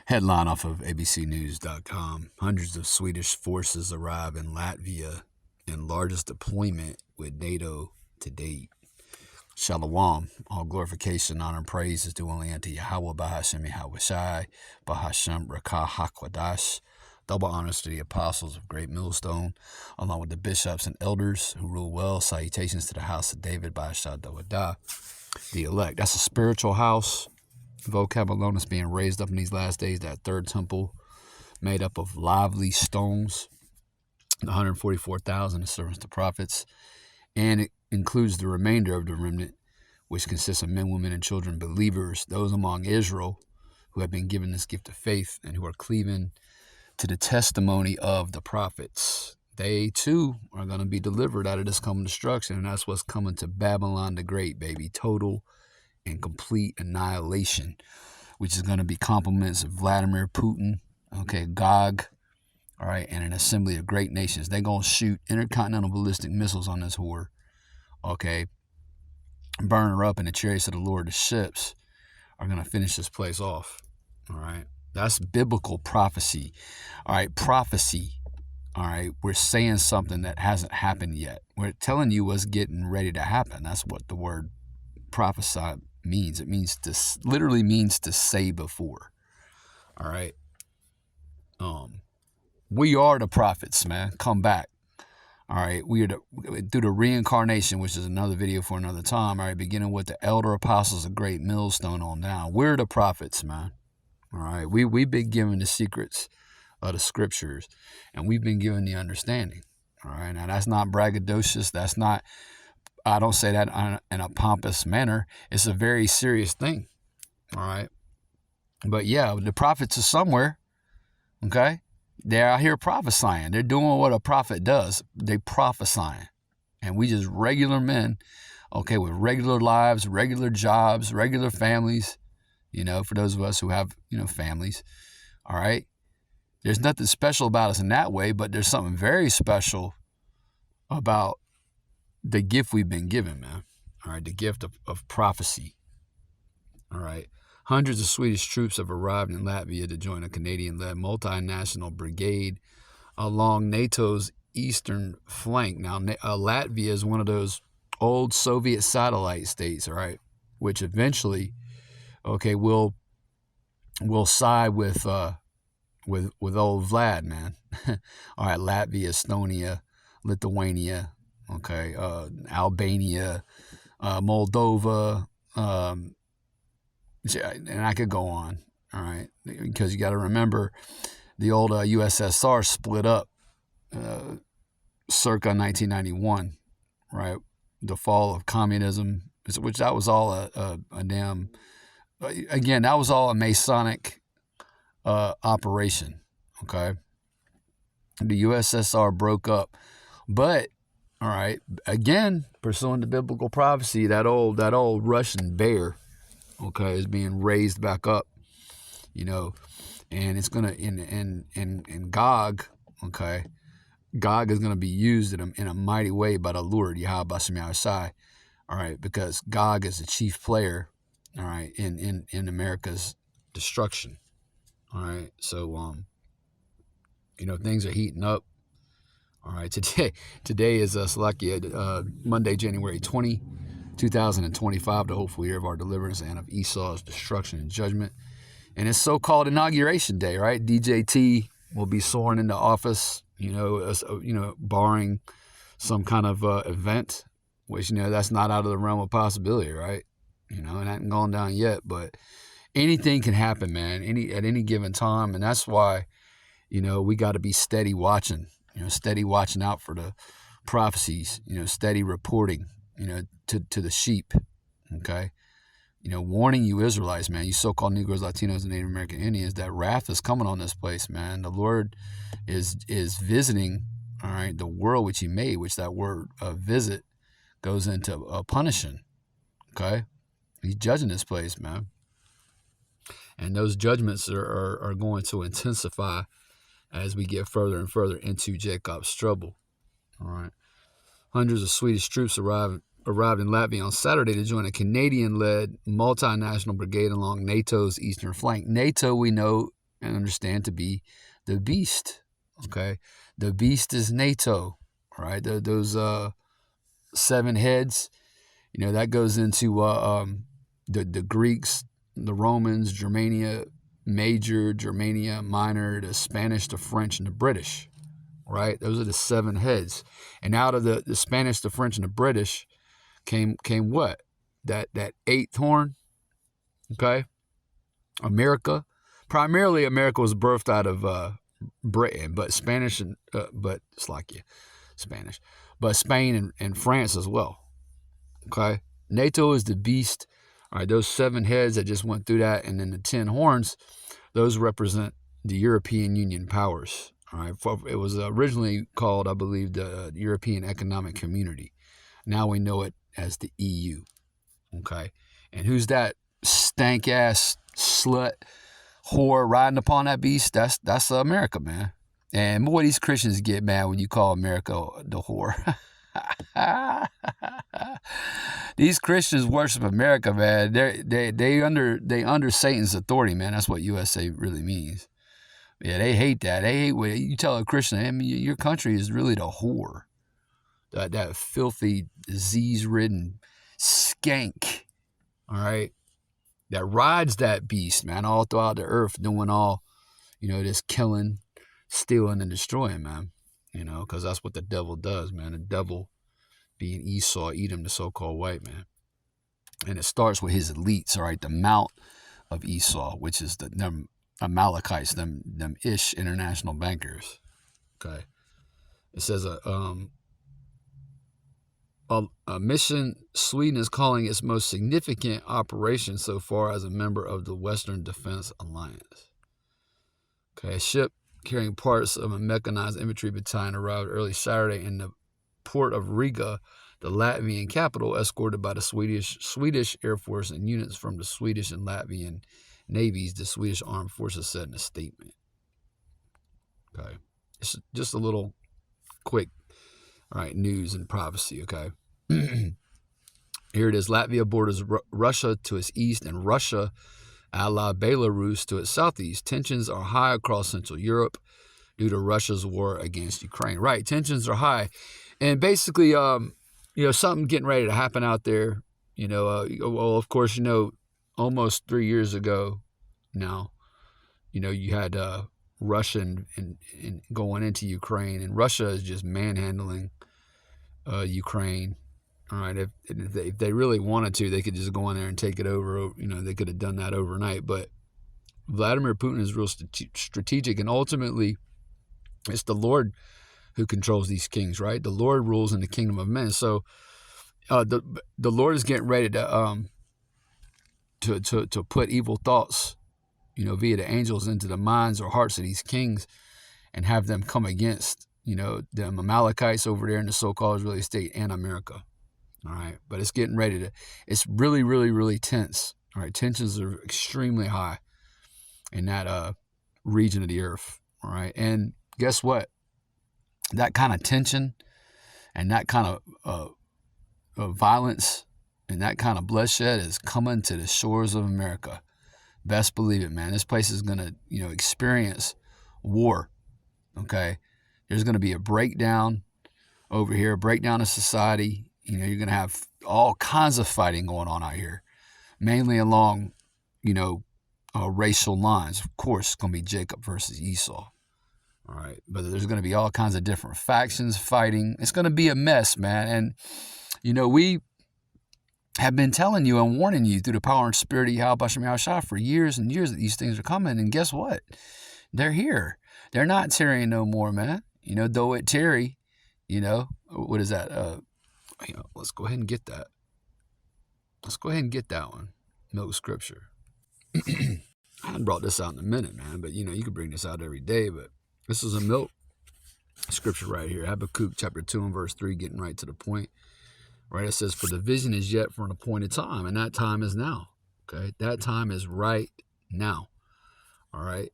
Headline off of abcnews.com. Hundreds of Swedish forces arrive in Latvia in largest deployment with NATO to date. Shalom. All glorification, honor, and praise is due only unto Yahweh, Bahashem Yahweh Shai, Bahashem Rakah Hakwadash. Double honors to the apostles of Great Millstone, along with the bishops and elders who rule well. Salutations to the house of David, Bahashah Dawadah, the elect. That's a spiritual house. Vocab alone is being raised up in these last days. That third temple made up of lively stones, the 144,000 is servants to prophets, and it includes the remainder of the remnant, which consists of men, women, and children, believers, those among Israel who have been given this gift of faith and who are cleaving to the testimony of the prophets. They too are going to be delivered out of this coming destruction, and that's what's coming to Babylon the Great, baby. Total and complete annihilation, which is going to be compliments of Vladimir Putin, okay, Gog, all right, and an assembly of great nations. They're going to shoot intercontinental ballistic missiles on this whore, okay, burn her up in the chariots of the Lord. The ships are going to finish this place off, all right? That's biblical prophecy, all right, prophecy, all right? We're saying something that hasn't happened yet. We're telling you what's getting ready to happen. That's what the word prophesy means. It means to, literally means to say before. All right. We are the prophets, man. Come back. All right. We are through the reincarnation, which is another video for another time. All right. Beginning with the elder apostles of Great Millstone on down. We're the prophets, man. All right. We've been given the secrets of the scriptures, and we've been given the understanding. All right. Now that's not braggadocious. That's not, I don't say that in a pompous manner. It's a very serious thing, all right? But yeah, the prophets are somewhere, okay? They're out here prophesying. They're doing what a prophet does. They prophesying. And we just regular men, okay, with regular lives, regular jobs, regular families, you know, for those of us who have, you know, families, all right? There's nothing special about us in that way, but there's something very special about the gift we've been given, man. All right, the gift of prophecy. All right. Hundreds of Swedish troops have arrived in Latvia to join a Canadian-led multinational brigade along NATO's eastern flank. Now, Latvia is one of those old Soviet satellite states, all right, which eventually, okay, will side with old Vlad, man. All right, Latvia, Estonia, Lithuania, okay, Albania, Moldova, and I could go on, all right, because you got to remember the old USSR split up circa 1991, right? The fall of communism, which that was all a damn, again, that was all a Masonic operation, okay? The USSR broke up, but all right, again, pursuing the biblical prophecy, that old Russian bear, okay, is being raised back up, you know, and it's gonna in Gog, okay, Gog is gonna be used in a mighty way by the Lord Yahweh Bashem Yahushai, all right, because Gog is the chief player, all right, in America's destruction, all right, so you know, things are heating up. All right, today is Salakia, Monday, January 20, 2025, the hopeful year of our deliverance and of Esau's destruction and judgment. And it's so-called Inauguration Day, right? DJT will be sworn into office, you know, barring some kind of event, which, you know, that's not out of the realm of possibility, right? You know, it hasn't gone down yet, but anything can happen, man, at any given time. And that's why, you know, we got to be steady watching. You know, steady watching out for the prophecies, you know, steady reporting, you know, to the sheep, okay? You know, warning you Israelites, man, you so-called Negroes, Latinos, and Native American Indians, that wrath is coming on this place, man. The Lord is visiting, all right, the world which he made, which that word visit goes into punishing, okay? He's judging this place, man. And those judgments are going to intensify as we get further and further into Jacob's trouble. All right. Hundreds of Swedish troops arrived in Latvia on Saturday to join a Canadian-led multinational brigade along NATO's eastern flank. NATO, we know, and understand to be the beast. Okay, the beast is NATO. Right, those 7 heads. That goes into the Greeks, the Romans, Germania Major, Germania Minor, the Spanish, the French, and the British. Right, those are the 7 heads. And out of the Spanish, the French, and the British came what? That 8th horn. Okay, America. Primarily, America was birthed out of Britain, but Spanish and Spanish, but Spain and France as well. Okay, NATO is the beast. All right, those 7 heads that just went through that, and then the 10 horns, those represent the European Union powers. All right, it was originally called, I believe, the European Economic Community. Now we know it as the EU. Okay, and who's that stank ass slut whore riding upon that beast? That's America, man. And boy, these Christians get mad when you call America the whore. These Christians worship America, man. They under Satan's authority, man. That's what USA really means. Yeah, they hate that. They hate when you tell a Christian, I mean, your country is really the whore. That filthy, disease-ridden skank, all right, that rides that beast, man, all throughout the earth, doing all, this killing, stealing, and destroying, man. Because that's what the devil does, man. The devil, being Esau, Edom, the so-called white man. And it starts with his elites, all right, the mount of Esau, which is them Amalekites, them Ish international bankers. Okay. It says a mission Sweden is calling its most significant operation so far as a member of the Western Defense Alliance. Okay, a ship carrying parts of a mechanized infantry battalion arrived early Saturday in the port of Riga, the Latvian capital, escorted by the Swedish Air Force and units from the Swedish and Latvian navies, the Swedish Armed Forces said in a statement. Okay, it's just a little quick, all right, news and prophecy, okay? Here it is. Latvia borders Russia to its east and Russia allied Belarus to its southeast. Tensions are high across Central Europe due to Russia's war against Ukraine. Right, tensions are high. And basically, something getting ready to happen out there. Well, of course, almost 3 years ago now, you had Russia and going into Ukraine, and Russia is just manhandling Ukraine. All right, if they really wanted to, they could just go in there and take it over. They could have done that overnight. But Vladimir Putin is real strategic, and ultimately, it's the Lord who controls these kings, right? The Lord rules in the kingdom of men. So the Lord is getting ready to put evil thoughts, via the angels into the minds or hearts of these kings, and have them come against, the Amalekites over there in the so-called Israeli state and America. All right, but it's getting ready to. It's really, really, really tense. All right, tensions are extremely high in that region of the earth. All right, and guess what? That kind of tension and that kind of violence and that kind of bloodshed is coming to the shores of America. Best believe it, man. This place is gonna, experience war. Okay, there's gonna be a breakdown over here, a breakdown of society. You're going to have all kinds of fighting going on out here, mainly along, racial lines. Of course, it's going to be Jacob versus Esau. All right. But there's going to be all kinds of different factions fighting. It's going to be a mess, man. And, we have been telling you and warning you through the power and spirit of Yahweh Shem Yahushua for years and years that these things are coming. And guess what? They're here. They're not tarrying no more, man. Though it tarry, what is that? Let's go ahead and get that. Let's go ahead and get that one. Milk scripture. I haven't brought this out in a minute, man, but you can bring this out every day. But this is a milk scripture right here. Habakkuk chapter 2 and verse 3, getting right to the point. Right, it says, "For the vision is yet for an appointed time, and that time is now." Okay, that time is right now. All right,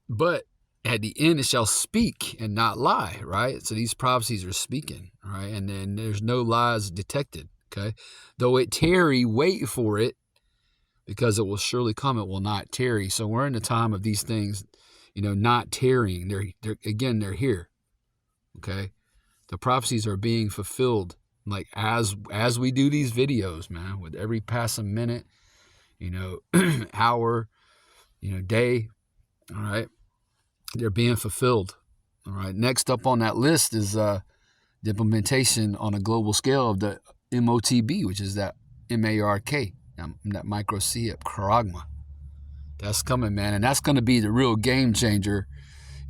but at the end it shall speak and not lie, right? So these prophecies are speaking, all right? And then there's no lies detected, okay? Though it tarry, wait for it, because it will surely come, it will not tarry. So we're in the time of these things, not tarrying. They're here. Okay. The prophecies are being fulfilled, like as we do these videos, man, with every passing minute, hour, day. All right. They're being fulfilled. All right. Next up on that list is the implementation on a global scale of the MOTB, which is that MARK, that micro C charagma. That's coming, man. And that's going to be the real game changer,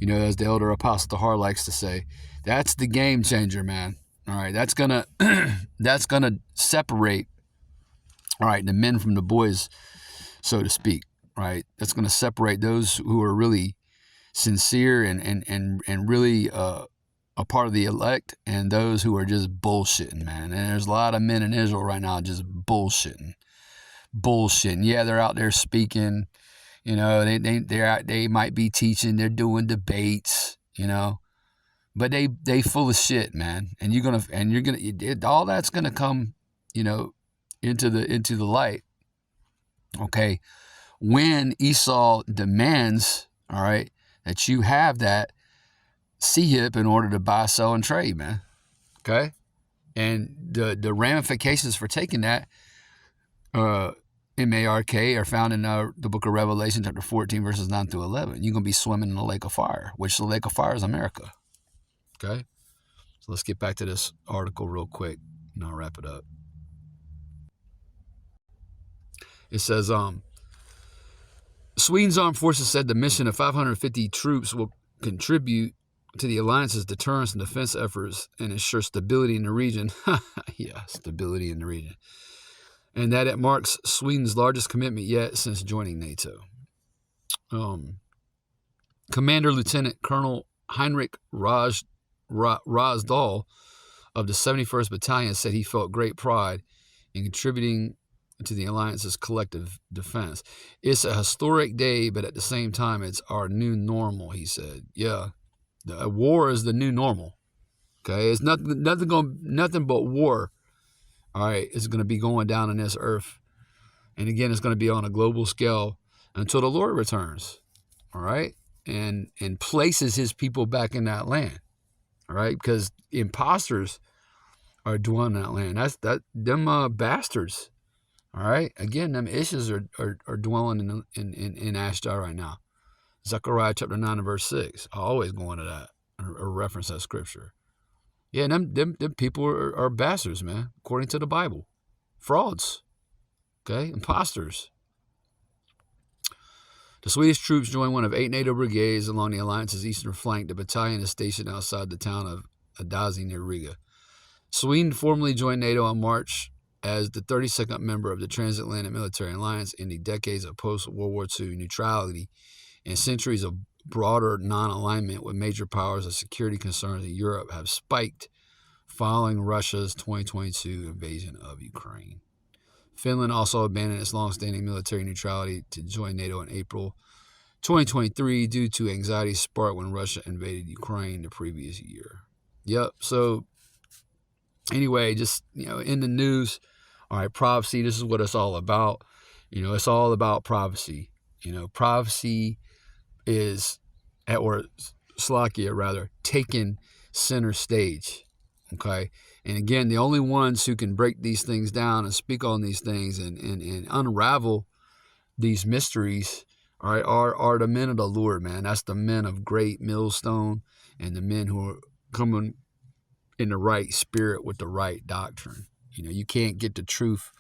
as the elder apostle Tahar likes to say. That's the game changer, man. All right. That's going to separate, all right, the men from the boys, so to speak. Right. That's going to separate those who are really sincere and really a part of the elect, and those who are just bullshitting, man. And there's a lot of men in Israel right now just bullshitting. Yeah, they're out there speaking. They might be teaching. They're doing debates. But they full of shit, man. And you're gonna all that's gonna come, into the light. Okay, when Esau demands, all right, that you have that C-HIP in order to buy, sell, and trade, man. Okay? And the ramifications for taking that MARK are found in the book of Revelation, chapter 14, verses 9 through 11. You're going to be swimming in the lake of fire, which the lake of fire is America. Okay? So let's get back to this article real quick, and I'll wrap it up. It says, Sweden's armed forces said the mission of 550 troops will contribute to the alliance's deterrence and defense efforts and ensure stability in the region. Yeah, stability in the region. And that it marks Sweden's largest commitment yet since joining NATO. Commander Lieutenant Colonel Heinrich Rosdahl of the 71st Battalion said he felt great pride in contributing to the alliance's collective defense. It's a historic day, but at the same time, it's our new normal, he said. Yeah. The war is the new normal. Okay, it's nothing but war. All right, it's going to be going down on this earth, and again, it's going to be on a global scale until the Lord returns. All right, and places His people back in that land. All right, because imposters are dwelling in that land. Them bastards. All right, again, them issues are dwelling in Ashdod right now. Zechariah chapter 9 and verse 6. I always go into that or reference that scripture. Yeah, and them people are bastards, man, according to the Bible. Frauds. Okay, imposters. The Swedish troops joined one of 8 NATO brigades along the alliance's eastern flank. The battalion is stationed outside the town of Adazi near Riga. Sweden formally joined NATO in March as the 32nd member of the Transatlantic Military Alliance in the decades of post-World War II neutrality and centuries of broader non-alignment with major powers and security concerns in Europe have spiked following Russia's 2022 invasion of Ukraine. Finland also abandoned its long-standing military neutrality to join NATO in April 2023 due to anxiety sparked when Russia invaded Ukraine the previous year. Yep, so anyway, just, in the news, all right, prophecy, this is what it's all about. It's all about prophecy. Prophecy is, or Slovakia rather, taking center stage. Okay. And again, the only ones who can break these things down and speak on these things and unravel these mysteries, all right, are the men of the Lord, man. That's the men of great millstone and the men who are coming in the right spirit with the right doctrine. You can't get the truth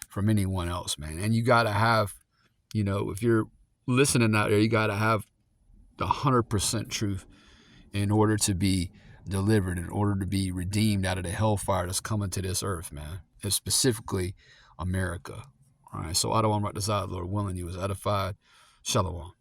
from anyone else, man. And you got to have, if you're listening out there, you got to have the 100% truth in order to be delivered, in order to be redeemed out of the hellfire that's coming to this earth, man. It's specifically America. All right, so I don't want to write this out, Lord willing, you was edified. Shalom.